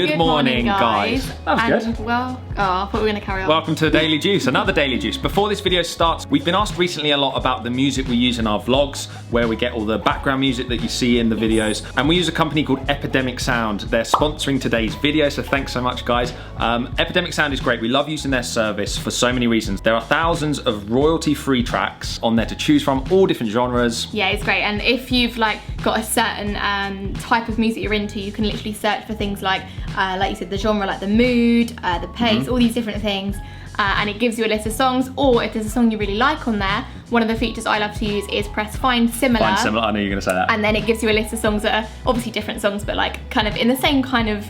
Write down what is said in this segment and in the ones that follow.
Good morning, guys. That was good. Well, I thought we were going to carry on. Welcome to Daily Juice, another Daily Juice. Before this video starts, we've been asked recently a lot about the music we use in our vlogs, where we get all the background music that you see in the videos. And we use a company called Epidemic Sound. They're sponsoring today's video, so thanks so much, guys. Epidemic Sound is great. We love using their service for so many reasons. There are thousands of royalty-free tracks on there to choose from, all different genres. Yeah, it's great. And if you've got a certain type of music you're into, you can literally search for things like you said, the genre, like the mood, the pace, all these different things. And it gives you a list of songs, or if there's a song you really like on there, one of the features I love to use is press find similar. Find similar, I knew you were going to say that. And then it gives you a list of songs that are obviously different songs, but kind of in the same kind of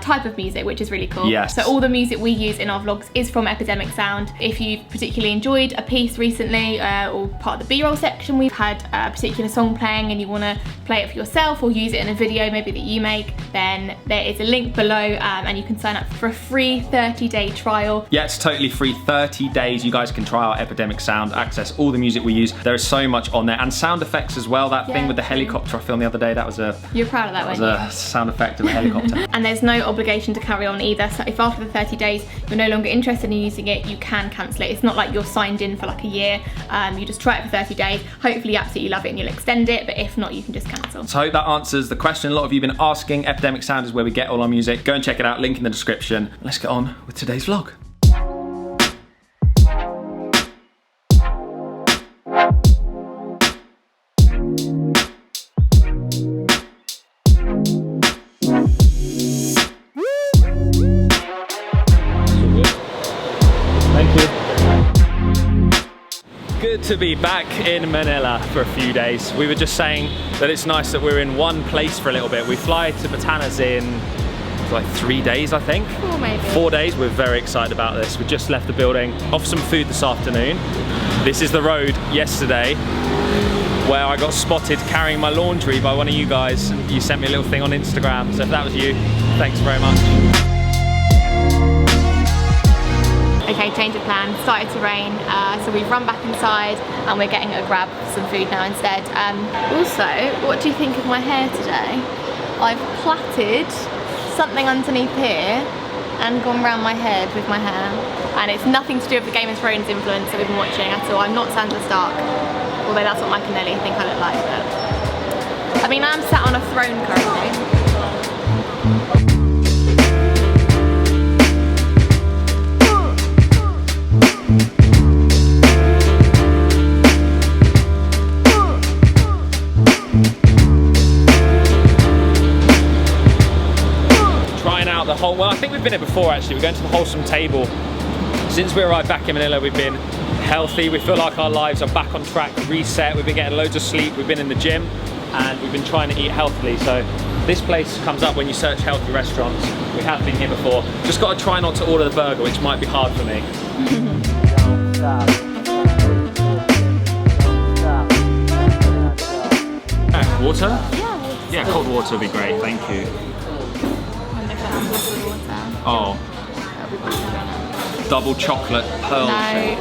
type of music, which is really cool. Yes. So all the music we use in our vlogs is from Epidemic Sound. If you've particularly enjoyed a piece recently or part of the B-roll section, we've had a particular song playing and you want to play it for yourself or use it in a video maybe that you make, then there is a link below and you can sign up for a free 30-day trial. Yeah, it's totally free, 30 days. You guys can try out Epidemic Sound, access all the music we use. There is so much on there, and sound effects as well. That thing with the helicopter I filmed the other day, that was a... You're proud of that, weren't you? That was a sound effect of a helicopter. And there's no obligation to carry on either, so if after the 30 days you're no longer interested in using it, you can cancel it. It's not like you're signed in for like a year. You just try it for 30 days, hopefully you absolutely love it and you'll extend it, but if not, you can just cancel. So I hope that answers the question a lot of you have been asking. Epidemic Sound is where we get all our music. Go and check it out, link in the description. Let's get on with today's vlog. Good to be back in Manila for a few days. We were just saying that it's nice that we're in one place for a little bit. We fly to Batanes in like 3 days, I think. 4 maybe. 4 days. We're very excited about this. We just left the building, off some food this afternoon. This is the road yesterday where I got spotted carrying my laundry by one of you guys. You sent me a little thing on Instagram, so if that was you, thanks very much. Okay, change of plan, started to rain, so we've run back inside and we're getting a grab some food now instead. Also, what do you think of my hair today? I've plaited something underneath here and gone round my head with my hair. And it's nothing to do with the Game of Thrones influence that we've been watching at all. I'm not Sansa Stark, although that's what Mike and Nelly think I look like. But I mean, I'm sat on a throne currently. Well, I think we've been here before actually. We're going to the Wholesome Table. Since we arrived back in Manila, we've been healthy. We feel like our lives are back on track, reset. We've been getting loads of sleep. We've been in the gym and we've been trying to eat healthily. So this place comes up when you search healthy restaurants. We have been here before. Just got to try not to order the burger, which might be hard for me. Water? Yeah. Yeah, cold water would be great. Thank you. Oh. Double chocolate pearl shake.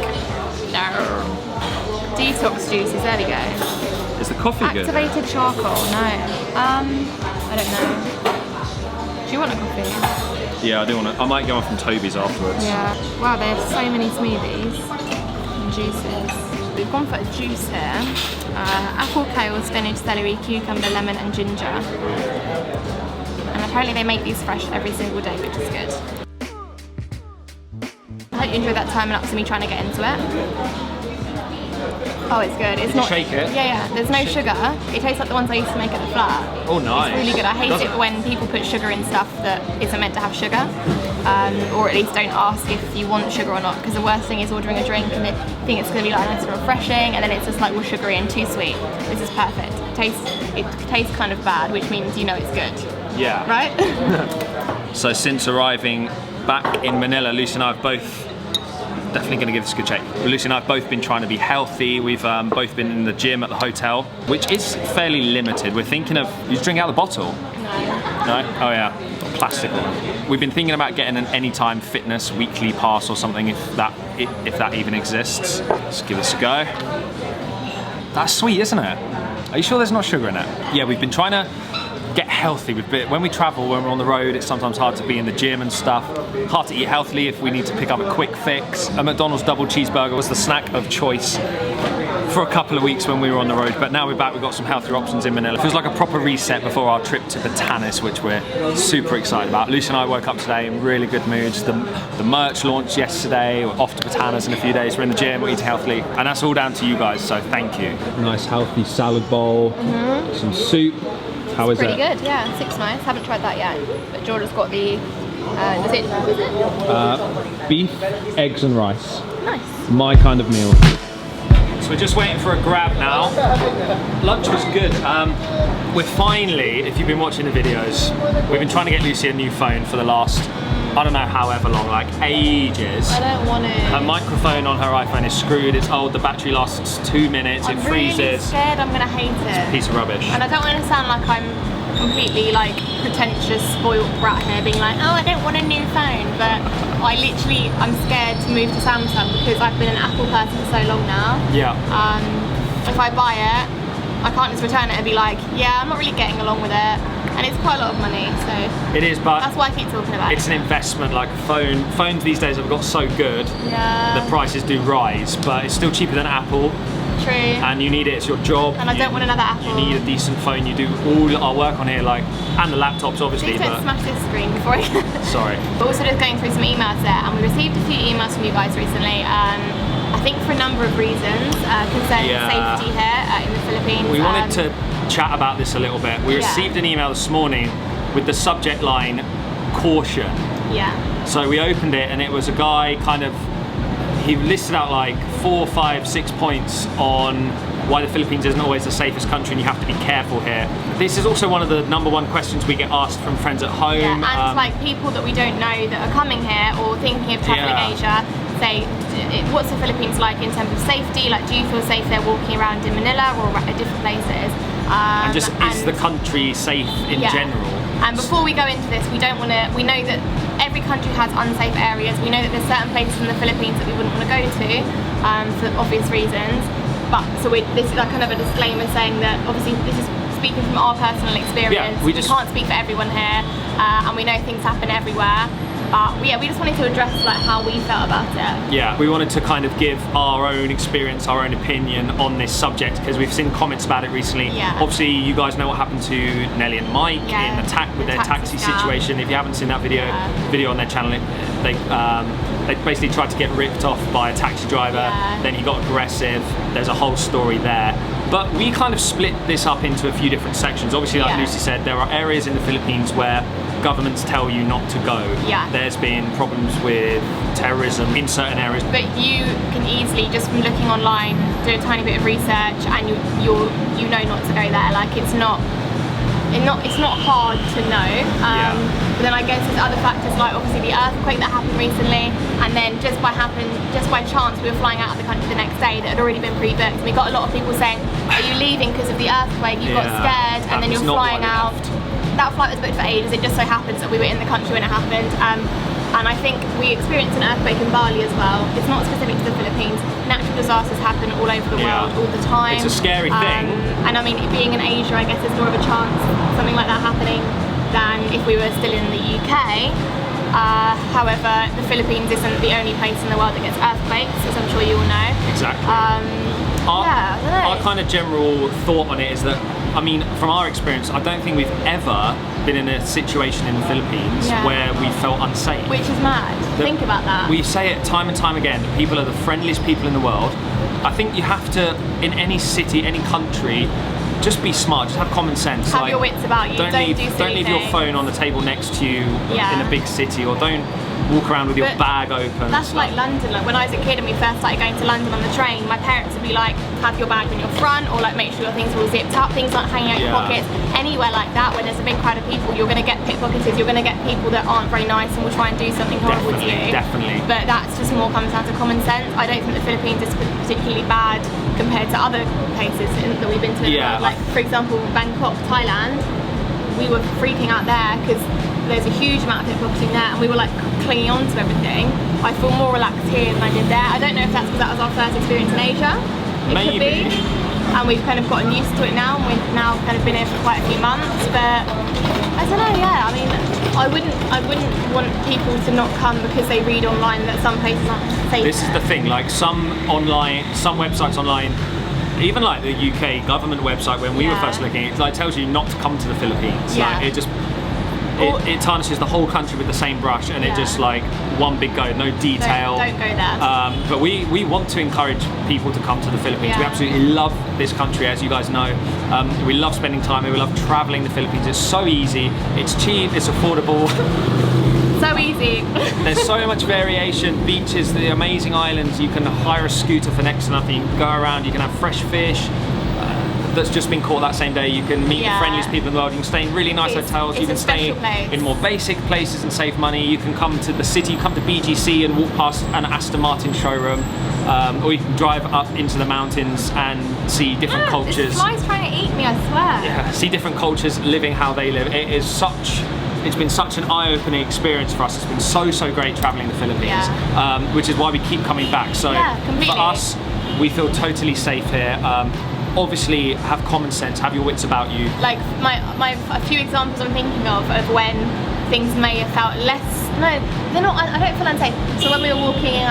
No. Detox juices, there we go. Is the coffee good? Activated charcoal, no. I don't know. Do you want a coffee? Yeah, I do want to. I might go on from Toby's afterwards. Yeah. Wow, they have so many smoothies and juices. We've gone for a juice here. Apple, kale, spinach, celery, cucumber, lemon and ginger. And apparently they make these fresh every single day, which is good. I hope you enjoyed that time lapse of me trying to get into it. Oh, it's good. It's not. Shake it? Yeah. There's no sugar. It tastes like the ones I used to make at the flat. Oh, nice. It's really good. I hate it when people put sugar in stuff that isn't meant to have sugar. Or at least don't ask if you want sugar or not, because the worst thing is ordering a drink and think it's going to be like nice and refreshing, and then it's just like, well, sugary and too sweet. This is perfect. It tastes kind of bad, which means you know it's good. Yeah. Right? So since arriving back in Manila, Lucy and I have both definitely going to give this a good check. Lucy and I have both been trying to be healthy. We've both been in the gym at the hotel, which is fairly limited. We're thinking of, you drink out of the bottle? No? Oh yeah, plastic one. We've been thinking about getting an Anytime Fitness weekly pass or something, if that even exists. Let's give this a go. That's sweet, isn't it? Are you sure there's not sugar in it? Yeah, we've been trying to get healthy. When we travel, when we're on the road, it's sometimes hard to be in the gym and stuff. Hard to eat healthily if we need to pick up a quick fix. A McDonald's double cheeseburger was the snack of choice for a couple of weeks when we were on the road, but now we're back, we've got some healthier options in Manila. Feels like a proper reset before our trip to Batanes, which we're super excited about. Lucy and I woke up today in really good moods. The merch launched yesterday, we're off to Batanes in a few days, we're in the gym, we're eating healthily, and that's all down to you guys, so thank you. Nice healthy salad bowl, some soup. How is it? Pretty good, yeah, soup's nice. Haven't tried that yet, but George has got the, beef, eggs and rice. Nice. My kind of meal. So we're just waiting for a grab now. Lunch was good. We're finally, if you've been watching the videos, we've been trying to get Lucy a new phone for the last, I don't know however long, like ages. I don't want to. Her microphone on her iPhone is screwed, it's old, the battery lasts 2 minutes, it freezes. I'm really scared I'm going to hate it. It's a piece of rubbish. And I don't want to sound like I'm completely like pretentious, spoiled brat here, being like, oh, I don't want a new phone, but I'm scared to move to Samsung because I've been an Apple person for so long now. Yeah. If I buy it, I can't just return it and be like, yeah, I'm not really getting along with it. And it's quite a lot of money, so. It is, but that's why I keep talking about it. It's an investment, like phones these days have got so good, yeah. The prices do rise, but it's still cheaper than Apple. True. And you need it, it's your job. And I don't want another Apple. You need a decent phone, you do all our work on here, like, and the laptops obviously. Please don't smash this screen before I Sorry. But also just going through some emails there, and we received a few emails from you guys recently, I think for a number of reasons, concerning safety here in the Philippines. We wanted to chat about this a little bit. We received an email this morning with the subject line, caution. Yeah. So we opened it and it was a guy he listed out like 4, 5, 6 points on why the Philippines isn't always the safest country and you have to be careful here. This is also one of the #1 questions we get asked from friends at home. Yeah, and like people that we don't know that are coming here or thinking of traveling Asia say, what's the Philippines like in terms of safety? Like, do you feel safe there walking around in Manila or at different places? And is the country safe in general? And before we go into this, we know that every country has unsafe areas. We know that there's certain places in the Philippines that we wouldn't want to go to for obvious reasons. But this is like kind of a disclaimer saying that obviously this is speaking from our personal experience. We can't speak for everyone here, and we know things happen everywhere. But we just wanted to address like how we felt about it. Yeah, we wanted to kind of give our own experience, our own opinion on this subject because we've seen comments about it recently. Yeah. Obviously, you guys know what happened to Nelly and Mike in with their taxi situation. If you haven't seen that video on their channel, they basically tried to get ripped off by a taxi driver. Then he got aggressive. There's a whole story there. But we kind of split this up into a few different sections. Obviously, like Lucy said, there are areas in the Philippines where governments tell you not to go. Yeah. There's been problems with terrorism in certain areas. But you can easily, just from looking online, do a tiny bit of research and you know not to go there. like it's not hard to know. But then I guess there's other factors like obviously the earthquake that happened recently, and then just by chance we were flying out of the country the next day that had already been pre-booked. We got a lot of people saying, are you leaving because of the earthquake? You got scared and then you're flying out. That flight was booked for ages. It just so happens that we were in the country when it happened. And I think we experienced an earthquake in Bali as well. It's not specific to the Philippines. Natural disasters happen all over the world all the time. It's a scary thing. And I mean, being in Asia, I guess there's more of a chance something like that happening than if we were still in the UK. However, the Philippines isn't the only place in the world that gets earthquakes, as I'm sure you all know. Exactly. Our kind of general thought on it is that, I mean, from our experience, I don't think we've ever been in a situation in the Philippines where we felt unsafe. Which is mad. Think about that. We say it time and time again, people are the friendliest people in the world. I think you have to, in any city, any country, just be smart, just have common sense. Have your wits about you, don't leave your phone on the table next to you in a big city, or don't walk around with your bag open. That's like London. Like when I was a kid and we first started going to London on the train, my parents would be like, have your bag in your front, or like make sure your things are all zipped up, things aren't hanging out your pockets. Anywhere like that, when there's a big crowd of people, you're going to get pickpocketed, you're going to get people that aren't very nice and will try and do something horrible to you. Definitely. But that's just more comes down to common sense. I don't think the Philippines is particularly bad compared to other places that we've been to in the world. Like for example, Bangkok, Thailand, we were freaking out there because there's a huge amount of pickpocketing there and we were like clinging on to everything. I feel more relaxed here than I did there. I don't know if that's because that was our first experience in Asia. It could be. and we've kind of gotten used to it now, and we've now kind of been here for quite a few months. But I don't know, yeah, I mean, I wouldn't want people to not come because they read online that some places aren't safe. This is the thing, like some websites online, even like the UK government website when we were first looking, it like tells you not to come to the Philippines. Yeah. Like, it tarnishes the whole country with the same brush, and it just like one big go, no detail. Don't go there. But we want to encourage people to come to the Philippines. We absolutely love this country, as you guys know. We love spending time here. We love traveling the Philippines. It's so easy. It's cheap. It's affordable. So easy. There's so much variation. Beaches, the amazing islands. You can hire a scooter for next to nothing. You can go around. You can have fresh fish that's just been caught that same day. You can meet the friendliest people in the world. You can stay in really nice hotels. You can stay in more basic places and save money. You can come to the city, you come to BGC and walk past an Aston Martin showroom, or you can drive up into the mountains and see different cultures. This fly's trying to eat me, I swear. Yeah, see different cultures living how they live. It's been such an eye-opening experience for us. It's been so great traveling the Philippines, which is why we keep coming back. So for us, we feel totally safe here. Obviously, have common sense, have your wits about you. Like a few examples I'm thinking of when things may have felt less. No, they're not. I don't feel unsafe. So when we were walking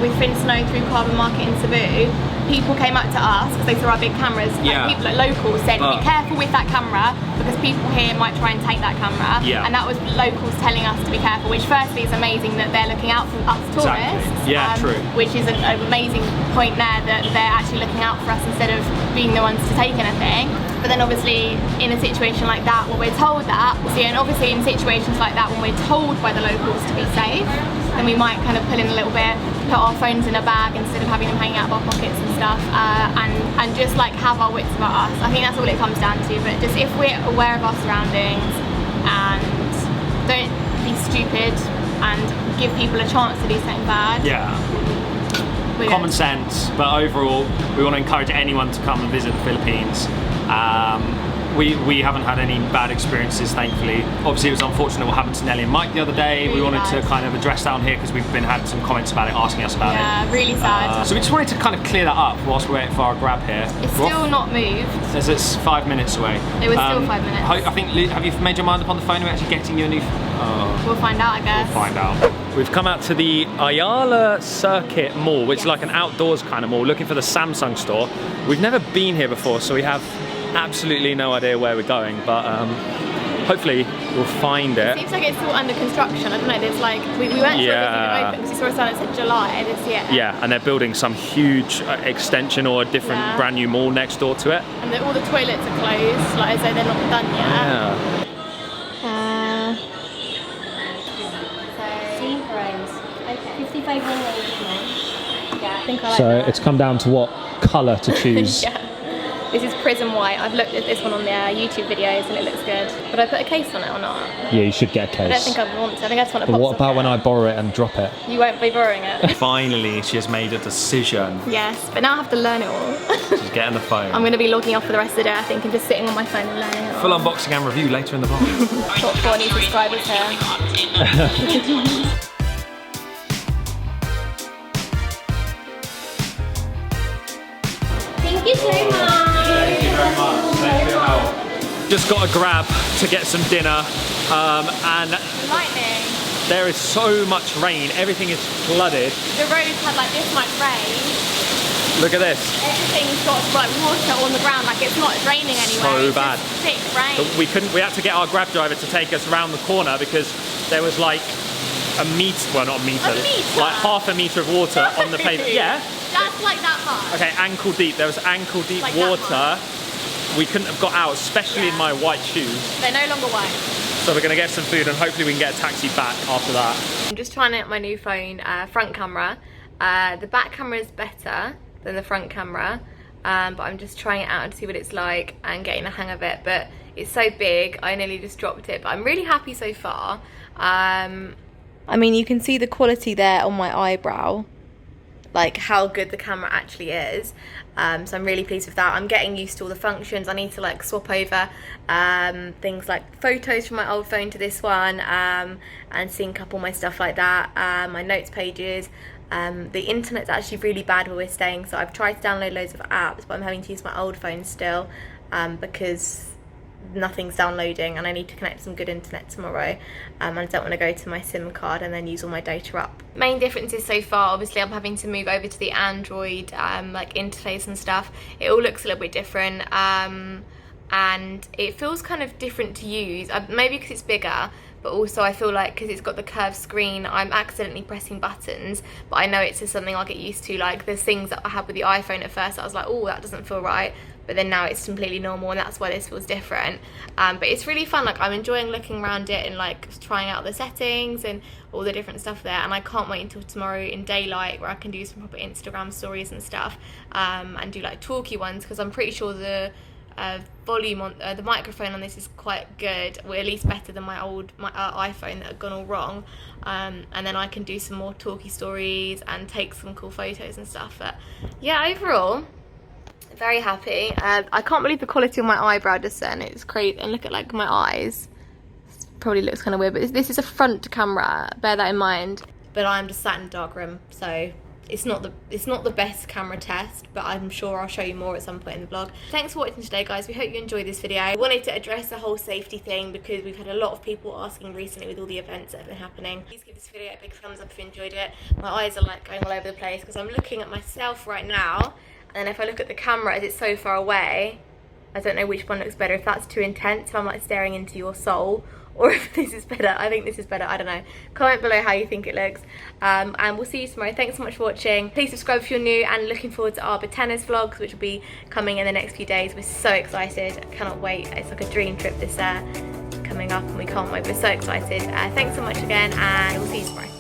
with Fin Snow through Carbon Market in Cebu, people came up to us because they saw our big cameras. Like people, like locals, said, "Be careful with that camera because people here might try and take that camera." And that was locals telling us to be careful. Which, firstly, is amazing that they're looking out for us tourists. Exactly. Yeah, true. Which is an amazing point there, that they're actually looking out for us instead of being the ones to take anything. But then obviously in a situation like that when we're told that, and obviously in situations like that when we're told by the locals to be safe, then we might kind of pull in a little bit, put our phones in a bag instead of having them hanging out of our pockets and stuff, and just like have our wits about us. I think that's all it comes down to. But just if we're aware of our surroundings and don't be stupid and give people a chance to do something bad. Common sense, but overall we want to encourage anyone to come and visit the Philippines. We haven't had any bad experiences, thankfully. Obviously it was unfortunate what happened to Nelly and Mike the other day. We wanted to kind of address down here because we've had some comments about it, asking us about it. Yeah, really sad. So we just wanted to kind of clear that up whilst we're waiting for our grab here. It's still not moved. Says it's 5 minutes away. It was still 5 minutes. I think, have you made your mind up on the phone? We're actually getting you a new We'll find out, I guess. We'll find out. We've come out to the Ayala Circuit Mall, which is like an outdoors kind of mall, looking for the Samsung store. We've never been here before, so we have absolutely no idea where we're going, but hopefully we'll find it. It seems like it's still under construction. I don't know, there's like, we weren't sure if it was even open because we saw a sign that said July this year. Yeah, and they're building some huge extension or a different brand new mall next door to it. And all the toilets are closed, like as though they're not done yet. Yeah. Okay. 55 I think I like So that. it's come down to what colour to choose. This is Prism White. I've looked at this one on the YouTube videos and it looks good. Would I put a case on it or not? Yeah, you should get a case. I don't think I want to. I think I just want to But pop what about when I borrow it and drop it? You won't be borrowing it. Finally, she has made a decision. Yes, but now I have to learn it all. Just get on the phone. I'm going to be logging off for the rest of the day, I think, and just sitting on my phone and learning it all. Full unboxing and review later in the vlog. Got 4 new subscribers here. Thank you so much. Thank you very much. Thank you for your help. Just got a grab to get some dinner, and Lightning. there is so much rain. Everything is flooded. The roads had like this much rain. Look at this. Everything's got like water on the ground, like it's not draining anywhere. So bad. It's just thick rain. But we had to get our grab driver to take us around the corner because there was like a meter, well not a meter, like half a meter of water on the pavement. Yeah. That's like that much. Okay, ankle deep. There was ankle deep like water. We couldn't have got out, especially in my white shoes. They're no longer white. So we're gonna get some food and hopefully we can get a taxi back after that. I'm just trying out my new phone front camera. The back camera is better than the front camera, but I'm just trying it out to see what it's like and getting the hang of it. But it's so big, I nearly just dropped it, but I'm really happy so far. I mean, you can see the quality there on my eyebrow, like how good the camera actually is. So I'm really pleased with that. I'm getting used to all the functions. I need to like swap over things like photos from my old phone to this one, and sync up all my stuff like that, my notes pages. The internet's actually really bad where we're staying, so I've tried to download loads of apps, but I'm having to use my old phone still because nothing's downloading, and I need to connect to some good internet tomorrow, and I don't want to go to my SIM card and then use all my data up. Main differences so far, obviously I'm having to move over to the Android like interface and stuff. It all looks a little bit different, and it feels kind of different to use, maybe because it's bigger, but also I feel like because it's got the curved screen, I'm accidentally pressing buttons, but I know it's just something I'll get used to. Like there's things that I had with the iPhone at first I was like, oh, that doesn't feel right, but then now it's completely normal, and that's why this feels different. But it's really fun. Like I'm enjoying looking around it and like trying out the settings and all the different stuff there, and I can't wait until tomorrow in daylight where I can do some proper Instagram stories and stuff, and do like talky ones, because I'm pretty sure the volume on the microphone on this is quite good, or at least better than my old iPhone that had gone all wrong, and then I can do some more talky stories and take some cool photos and stuff. But yeah, overall very happy. I can't believe the quality of my eyebrow just then, it's crazy. And look at like my eyes, it probably looks kind of weird, but this is a front camera, bear that in mind. But I'm just sat in a dark room, so it's not the best camera test, but I'm sure I'll show you more at some point in the vlog. Thanks for watching today, guys. We hope you enjoyed this video. I wanted to address the whole safety thing because we've had a lot of people asking recently with all the events that have been happening. Please give this video a big thumbs up if you enjoyed it. My eyes are like going all over the place because I'm looking at myself right now, and if I look at the camera as it's so far away, I don't know which one looks better, if that's too intense, if I'm like staring into your soul, or if this is better. I think this is better, I don't know. Comment below how you think it looks, and we'll see you tomorrow. Thanks so much for watching. Please subscribe if you're new, and looking forward to our tennis vlogs, which will be coming in the next few days. We're so excited, I cannot wait. It's like a dream trip this coming up, and we can't wait. We're so excited. Thanks so much again, and we'll see you tomorrow.